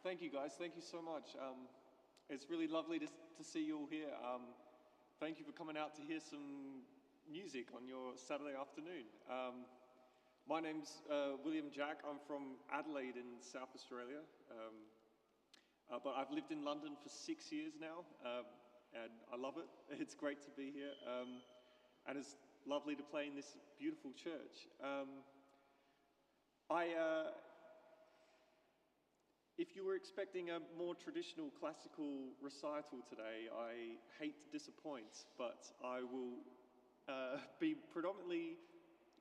Thank you guys, thank you so much. It's really lovely to see you all here. Thank you for coming out to hear some music on your Saturday afternoon. My name's William Jack. I'm from Adelaide in South Australia, but I've lived in London for 6 years now, and I love it. It's great to be here, and it's lovely to play in this beautiful church. If you were expecting a more traditional classical recital today, I hate to disappoint, but I will be predominantly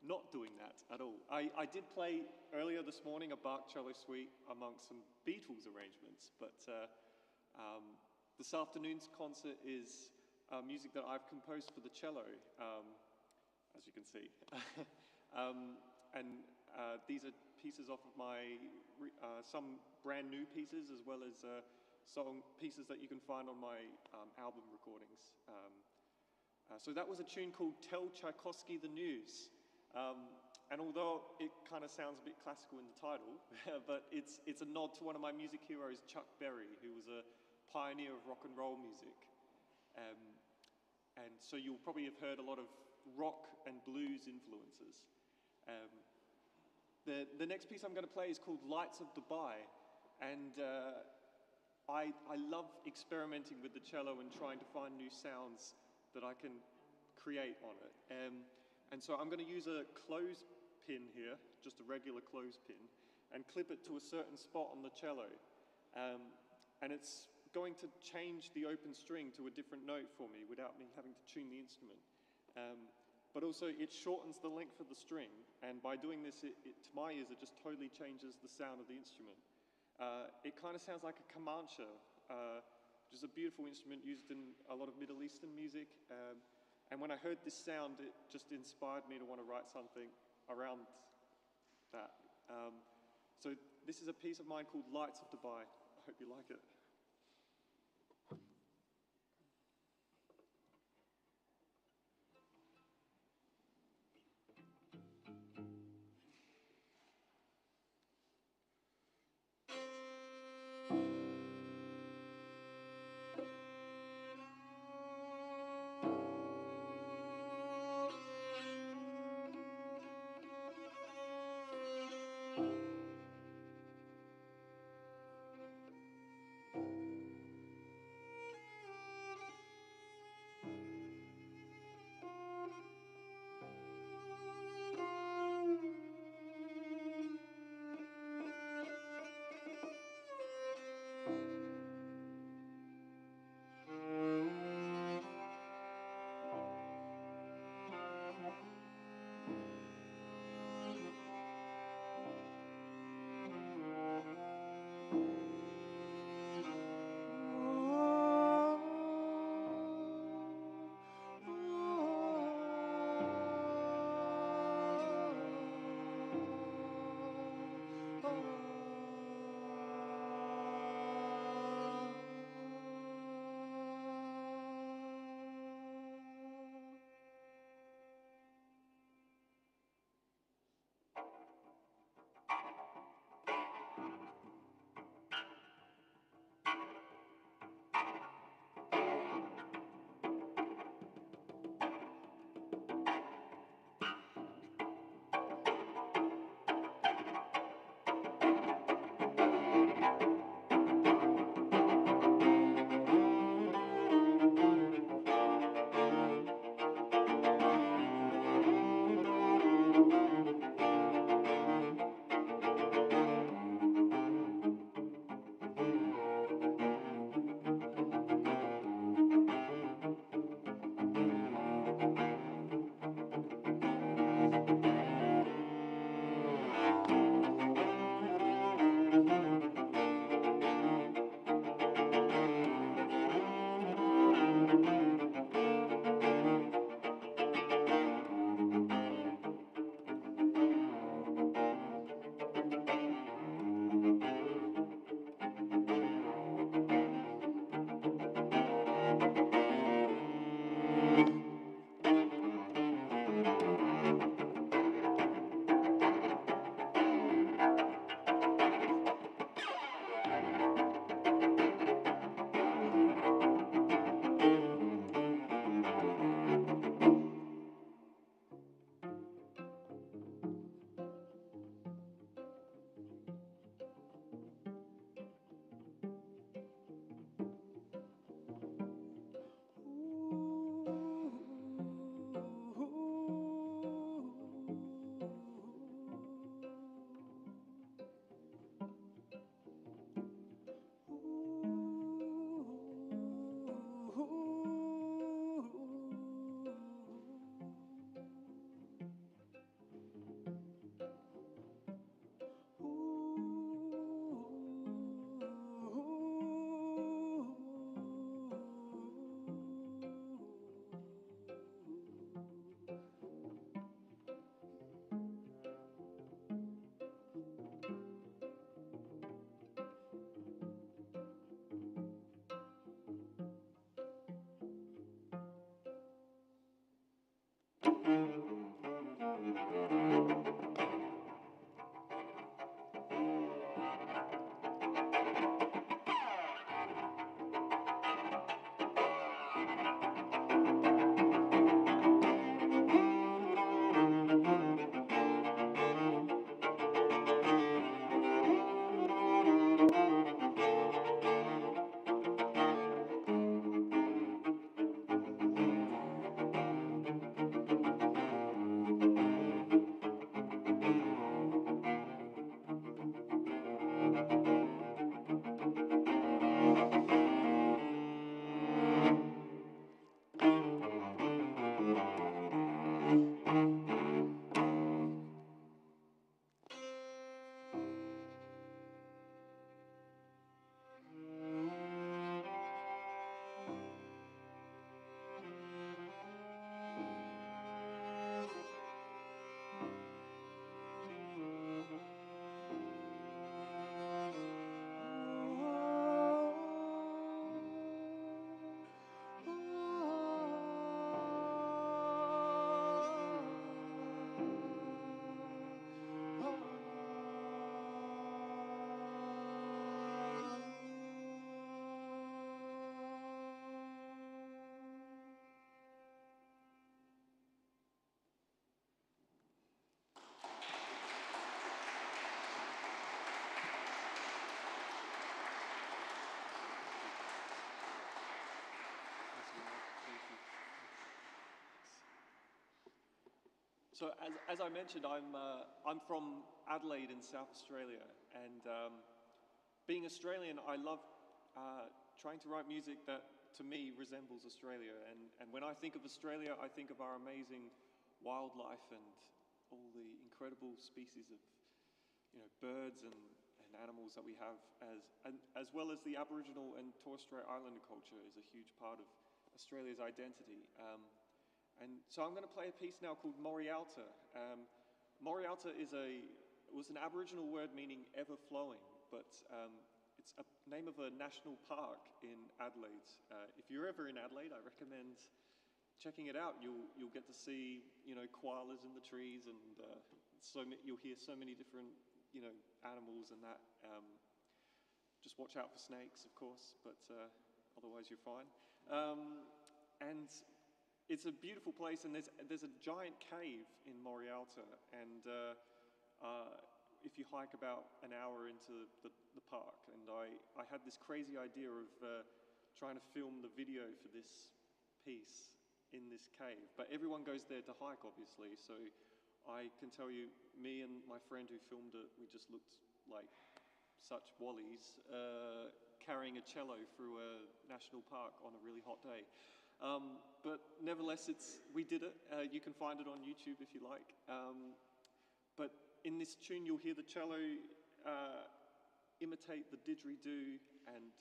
not doing that at all. I did play earlier this morning a Bach cello suite amongst some Beatles arrangements, but this afternoon's concert is music that I've composed for the cello, as you can see. These are pieces off of my, some brand new pieces, as well as song pieces that you can find on my album recordings. So that was a tune called Tell Tchaikovsky the News. And although it kind of sounds a bit classical in the title, but it's a nod to one of my music heroes, Chuck Berry, who was a pioneer of rock and roll music. And so you'll probably have heard a lot of rock and blues influences. The next piece I'm going to play is called Lights of Dubai, and I love experimenting with the cello and trying to find new sounds that I can create on it. And so I'm going to use a clothespin here, just a regular clothespin, and clip it to a certain spot on the cello. And it's going to change the open string to a different note for me without me having to tune the instrument. But also it shortens the length of the string, and by doing this, to my ears, it just totally changes the sound of the instrument. It kind of sounds like a kamancha, which is a beautiful instrument used in a lot of Middle Eastern music. And when I heard this sound, it just inspired me to want to write something around that. So this is a piece of mine called Lights of Dubai. I hope you like it. So as I mentioned, I'm from Adelaide in South Australia, and being Australian, I love trying to write music that to me resembles Australia. And when I think of Australia, I think of our amazing wildlife and all the incredible species of birds and animals that we have, as well as the Aboriginal and Torres Strait Islander culture is a huge part of Australia's identity. And so I'm going to play a piece now called Morialta. Morialta was an Aboriginal word meaning ever flowing, but it's a name of a national park in Adelaide. If you're ever in Adelaide, I recommend checking it out. You'll get to see koalas in the trees, and you'll hear so many different animals and that. Just watch out for snakes, of course, but otherwise you're fine. And it's a beautiful place, and there's a giant cave in Morialta, and if you hike about an hour into the park, and I had this crazy idea of trying to film the video for this piece in this cave, but everyone goes there to hike, obviously, so I can tell you, me and my friend who filmed it, we just looked like such wallies carrying a cello through a national park on a really hot day. But nevertheless, we did it. You can find it on YouTube if you like. But in this tune, you'll hear the cello imitate the didgeridoo and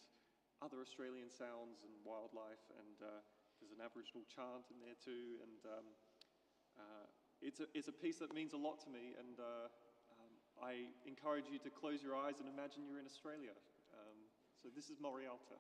other Australian sounds and wildlife, and there's an Aboriginal chant in there too. And it's a piece that means a lot to me, and I encourage you to close your eyes and imagine you're in Australia. So this is Morialta.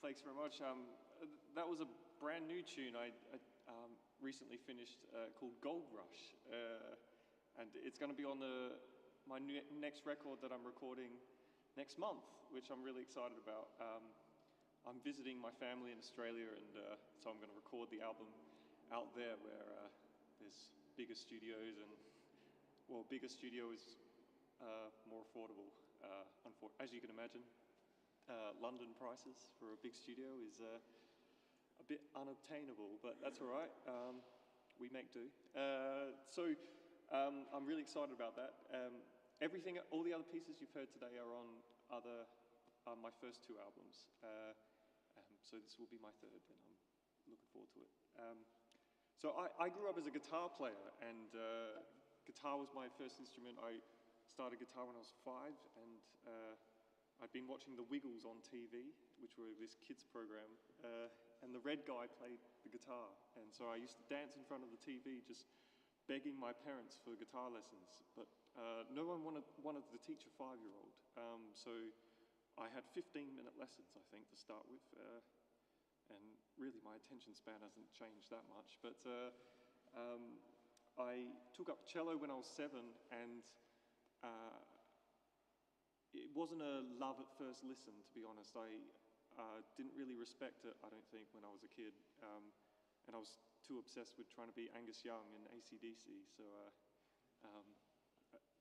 Thanks very much. That was a brand new tune I recently finished called Gold Rush. And it's going to be on my next record that I'm recording next month, which I'm really excited about. I'm visiting my family in Australia, and so I'm going to record the album out there where there's bigger studios, and, well, bigger studio is more affordable, as you can imagine. London prices for a big studio is a bit unobtainable, but that's all right. We make do. So I'm really excited about that. All the other pieces you've heard today are on my first two albums. So this will be my third, and I'm looking forward to it. So I grew up as a guitar player, and guitar was my first instrument. I started guitar when I was 5, and I'd been watching The Wiggles on TV, which were this kids program, and the red guy played the guitar. And so I used to dance in front of the TV, just begging my parents for guitar lessons. But no one wanted to teach a 5-year-old. So I had 15-minute lessons, I think, to start with. And really, my attention span hasn't changed that much. But I took up cello when I was 7, and it wasn't a love at first listen, to be honest. I didn't really respect it, I don't think, when I was a kid. And I was too obsessed with trying to be Angus Young and AC/DC. So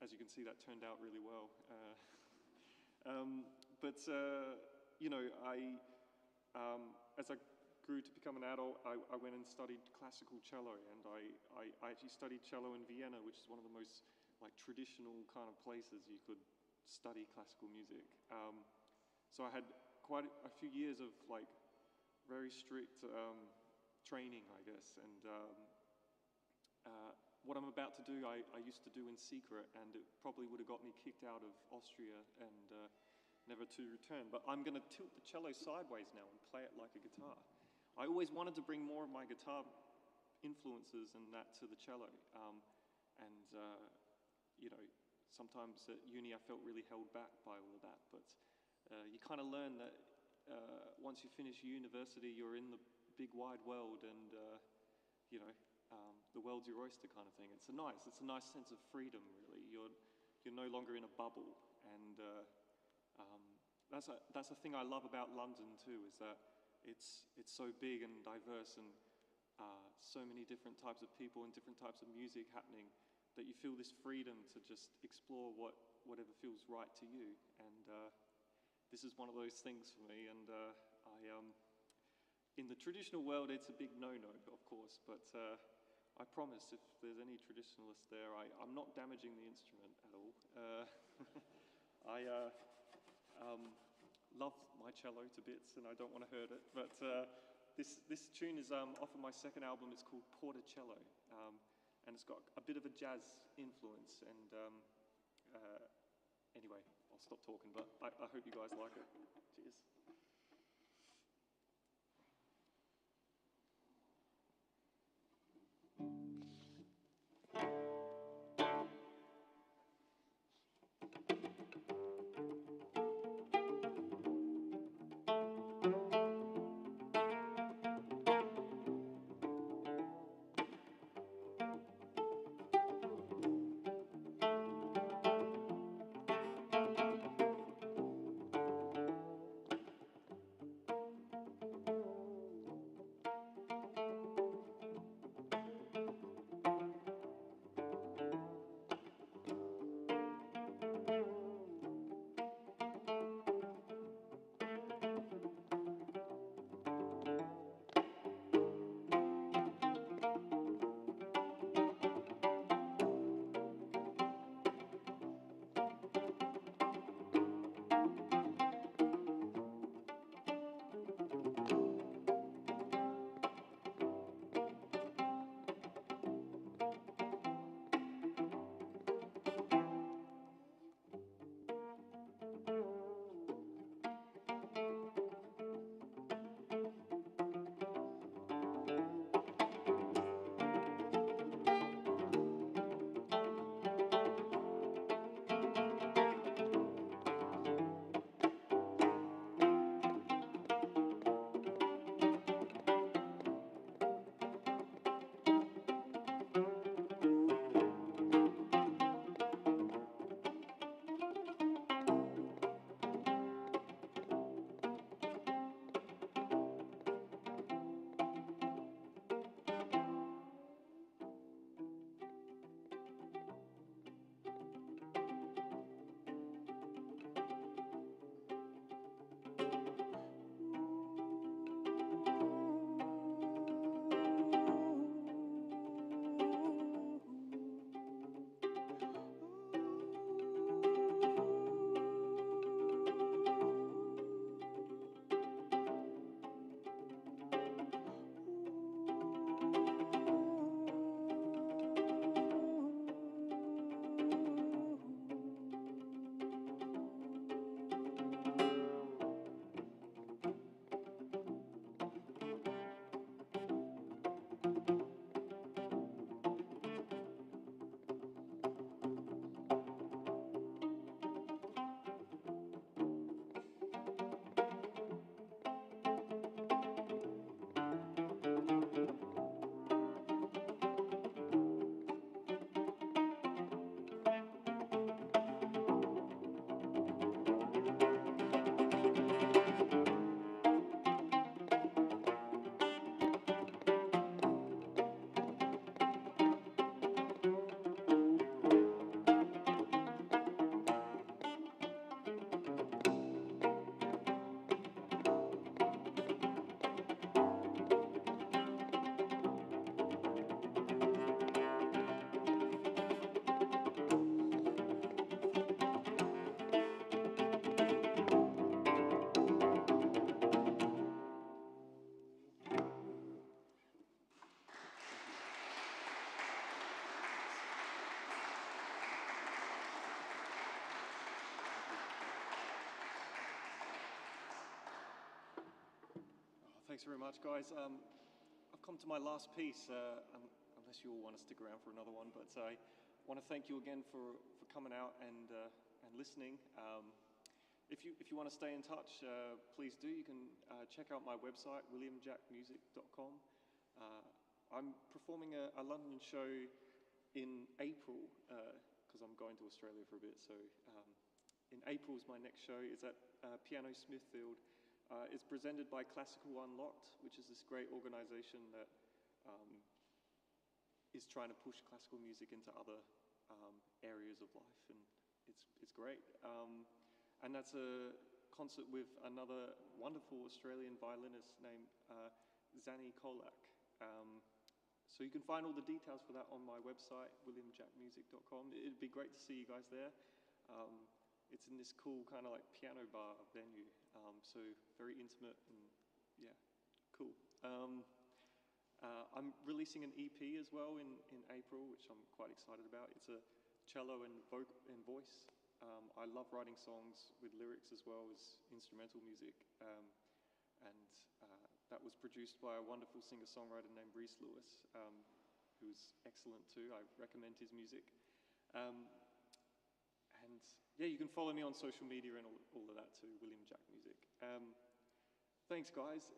as you can see, that turned out really well. You know, as I grew to become an adult, I went and studied classical cello. And I actually studied cello in Vienna, which is one of the most traditional kind of places you could study classical music. So I had quite a few years of very strict training, I guess. And what I'm about to do, I used to do in secret, and it probably would have got me kicked out of Austria and never to return. But I'm going to tilt the cello sideways now and play it like a guitar. I always wanted to bring more of my guitar influences and that to the cello. You know, sometimes at uni I felt really held back by all of that, but you kind of learn that once you finish university, you're in the big wide world, and you know, the world's your oyster kind of thing. It's a nice sense of freedom, really. You're no longer in a bubble, and that's a thing I love about London too, is that it's so big and diverse, and so many different types of people and different types of music happening, that you feel this freedom to just explore whatever feels right to you. And this is one of those things for me. And in the traditional world, it's a big no-no, of course, but I promise if there's any traditionalists there, I'm not damaging the instrument at all. I love my cello to bits, and I don't want to hurt it, but this tune is off of my second album. It's called Portocello. And it's got a bit of a jazz influence, and anyway, I'll stop talking, but I hope you guys like it. Cheers. Thanks very much, guys. I've come to my last piece, unless you all want to stick around for another one, but I want to thank you again for coming out and listening. If you want to stay in touch, please do. You can check out my website, williamjackmusic.com. I'm performing a London show in April, because I'm going to Australia for a bit, so in April is my next show. It's at Piano Smithfield. It's presented by Classical Unlocked, which is this great organization that is trying to push classical music into other areas of life, and it's great. And that's a concert with another wonderful Australian violinist named Zanny Kolak. So you can find all the details for that on my website, williamjackmusic.com. It'd be great to see you guys there. It's in this cool kind of like piano bar venue, so very intimate and yeah, cool. I'm releasing an EP as well in April, which I'm quite excited about. It's a cello and voice. I love writing songs with lyrics as well as instrumental music, and that was produced by a wonderful singer-songwriter named Reese Lewis, who's excellent too. I recommend his music. And yeah, you can follow me on social media and all of that too, William Jack Music. Thanks, guys.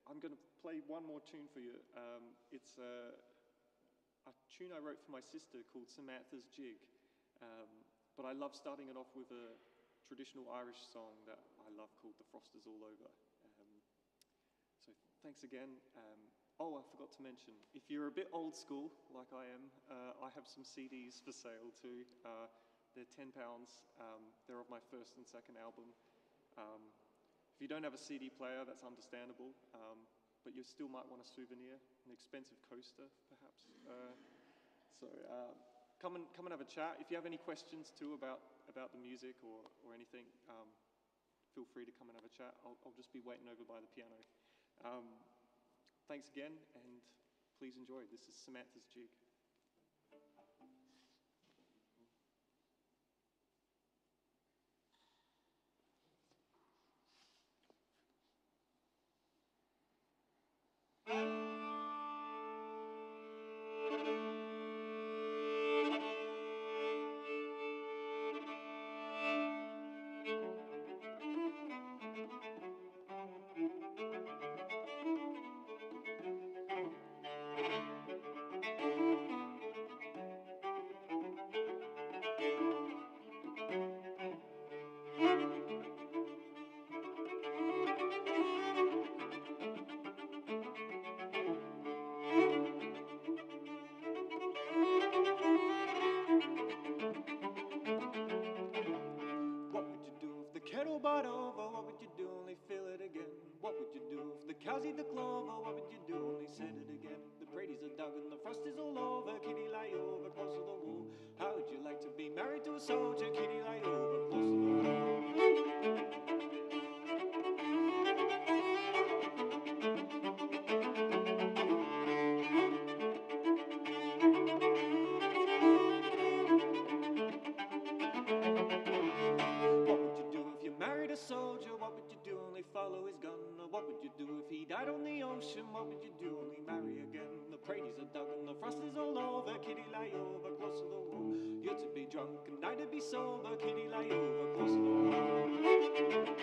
I'm going to play one more tune for you. It's a tune I wrote for my sister called Samantha's Jig. But I love starting it off with a traditional Irish song that I love called The Frost Is All Over. So thanks again. Oh, I forgot to mention, if you're a bit old school, like I am, I have some CDs for sale too. They're £10. They're of my first and second album. If you don't have a CD player, that's understandable, but you still might want a souvenir, an expensive coaster, perhaps. Come and have a chat. If you have any questions too about the music or anything, feel free to come and have a chat. I'll just be waiting over by the piano. Thanks again, and please enjoy. This is Samantha's Jig. But over, what would you do? Only fill it again. What would you do if the cows eat the clover? What would you do? Only said it again. The praties are dug and the frost is all over. Kitty lie over close to the wall. How would you like to be married to a soldier? Kitty lie over close to the wall. Soldier, what would you do? Only follow his gun. Or what would you do if he died on the ocean? What would you do? Only marry again. The praties are dug and the frost is all over. Kitty lie over close to the wall. You're to be drunk and I to be sober. Kitty lie over close to the wall.